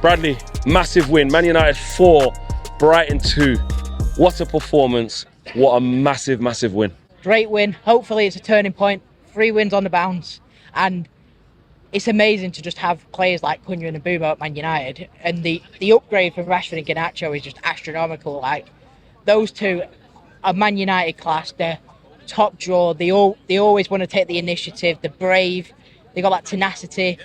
Bradley, massive win. Man United 4, Brighton 2. What a performance. What a massive, massive win. Great win. Hopefully it's a turning point. 3 wins on the bounce. And it's amazing to just have players like Kuna and Mbeumo at Man United. And the upgrade from Rashford and Garnacho is just astronomical. Like, those two are Man United class. They're top draw. They always want to take the initiative. They're brave. They got that tenacity.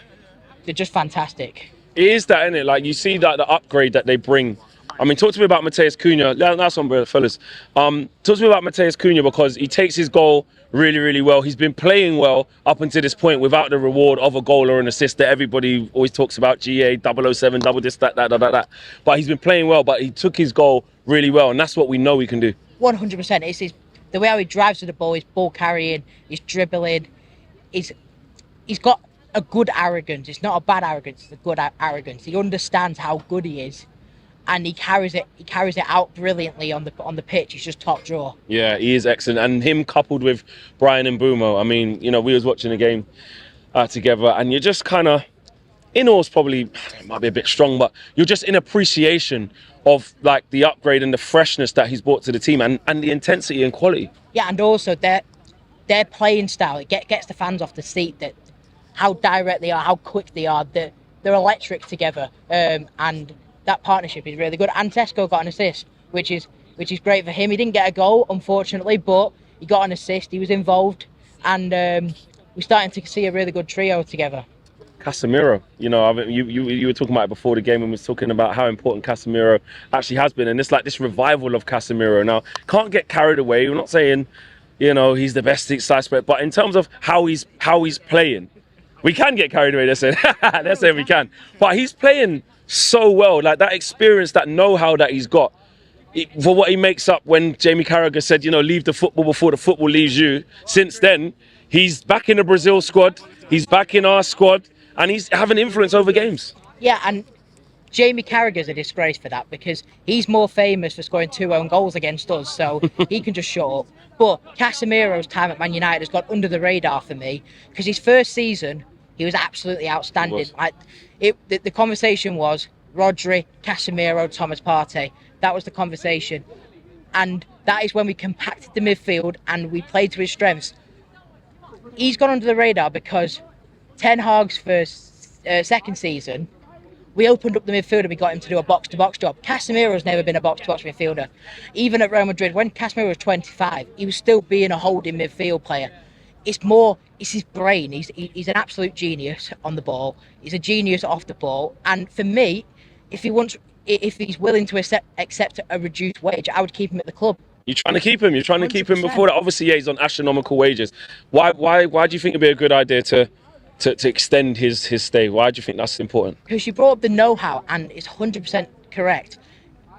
They're just fantastic. It is that, isn't it? Like, you see that the upgrade that they bring. I mean, talk to me about Matheus Cunha. That's one, fellas. Talk to me about Matheus Cunha, because he takes his goal really, really well. He's been playing well up until this point without the reward of a goal or an assist that everybody always talks about. GA, 007, double this, that. But he's been playing well, but he took his goal really well, and that's what we know he can do. 100%. It's the way how he drives with the ball, his ball carrying, his dribbling. He's got a good arrogance. It's not a bad arrogance, it's a good arrogance. He understands how good he is, and he carries it out brilliantly on the pitch. He's just top draw. Yeah, he is excellent. And him coupled with Brian and Mbeumo, I mean, you know, we was watching the game together, and you're just kind of, in awe's probably, it might be a bit strong, but you're just in appreciation of like the upgrade and the freshness that he's brought to the team, and the intensity and quality. Yeah, and also their playing style, it gets the fans off the seat, that how direct they are, how quick they are. They're electric together, and that partnership is really good. And Tesco got an assist, which is great for him. He didn't get a goal, unfortunately, but he got an assist. He was involved, and we're starting to see a really good trio together. Casemiro, you know, you were talking about it before the game, and we was talking about how important Casemiro actually has been, and it's like this revival of Casemiro. Now, can't get carried away. We're not saying, you know, he's the best slice spread, but in terms of how he's playing, we can get carried away. Let's say we can, but he's playing so well. Like, that experience, that know-how that he's got, for what he makes up when Jamie Carragher said, you know, leave the football before the football leaves you. Since then, he's back in the Brazil squad. He's back in our squad. And he's having influence over games. Yeah, and Jamie Carragher's a disgrace for that, because he's more famous for scoring 2 own goals against us, so he can just shut up. But Casemiro's time at Man United has gone under the radar for me, because his first season, he was absolutely outstanding. The conversation was Rodri, Casemiro, Thomas Partey. That was the conversation. And that is when we compacted the midfield and we played to his strengths. He's gone under the radar because Ten Hag's first second season, we opened up the midfield and we got him to do a box-to-box job. Casemiro's never been a box-to-box midfielder. Even at Real Madrid, when Casemiro was 25, he was still being a holding midfield player. It's his brain. He's an absolute genius on the ball. He's a genius off the ball. And for me, if he's willing to accept a reduced wage, I would keep him at the club. You're trying to keep him. You're trying to keep him before that. Obviously, yeah, he's on astronomical wages. Why do you think it'd be a good idea to extend his stay? Why do you think that's important? Because you brought up the know-how, and it's 100% correct.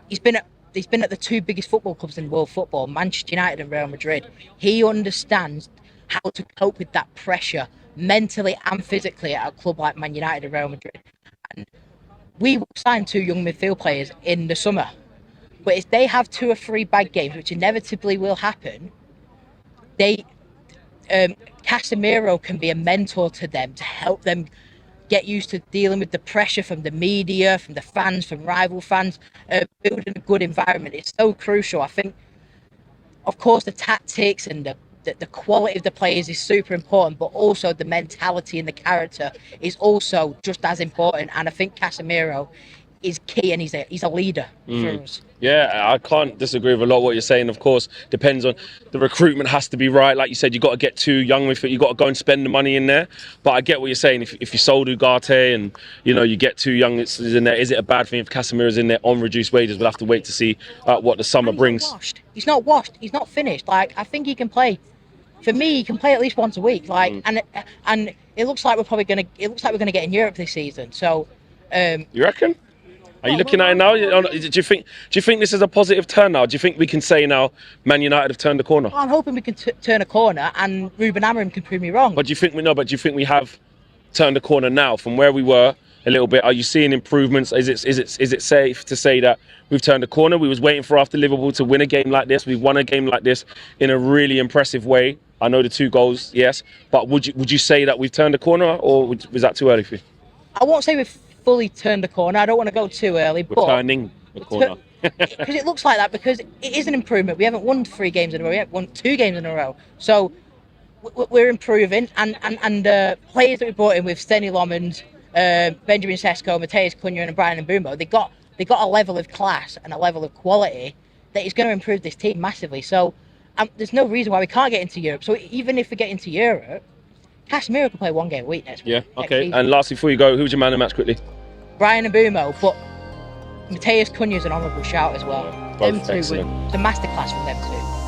He's been at the 2 biggest football clubs in world football, Manchester United and Real Madrid. He understands how to cope with that pressure mentally and physically at a club like Man United and Real Madrid. And we will sign 2 young midfield players in the summer, but if they have 2 or 3 bad games, which inevitably will happen, Casemiro can be a mentor to them, to help them get used to dealing with the pressure from the media, from the fans, from rival fans, building a good environment. It's so crucial. I think, of course, the tactics and the quality of the players is super important, but also the mentality and the character is also just as important. And I think Casemiro is key, and he's a leader for us. Yeah, I can't disagree with a lot of what you're saying. Of course, depends on the recruitment has to be right. Like you said, you got to get 2 young with it. You got to go and spend the money in there. But I get what you're saying. If you sold Ugarte and you get 2 young in there, is it a bad thing if Casemiro's in there on reduced wages? We'll have to wait to see what the summer brings. He's not washed. He's not finished. Like, I think he can play. For me, he can play at least once a week. Like, and it looks like we're gonna get in Europe this season. So, you reckon? Are you looking at it now? Do you think this is a positive turn now? Do you think we can say now Man United have turned the corner? Well, I'm hoping we can turn a corner, and Ruben Amorim can prove me wrong. But do you think we have turned the corner now from where we were a little bit? Are you seeing improvements? Is it safe to say that we've turned the corner? We was waiting for after Liverpool to win a game like this. We've won a game like this in a really impressive way. I know the 2 goals, yes, but would you say that we've turned the corner, or was that too early for you? I won't say we've fully turned the corner. I don't want to go too early, but Turning the corner. because it looks like that, because it is an improvement. We haven't won 3 games in a row. We haven't won 2 games in a row. So we're improving, and players that we brought in with Steny Lomond, Benjamin Sesko, Mateus Cunha, and Brian Mbeumo, they got a level of class and a level of quality that is going to improve this team massively. So there's no reason why we can't get into Europe. So even if we get into Europe, Casemiro can play 1 game a week next week. Yeah, okay. And lastly, before you go, who's your man of the match quickly? Brian Mbeumo, but Mateus Cunha is an honourable shout as well. Both Them two, excellent. it's a masterclass from them two.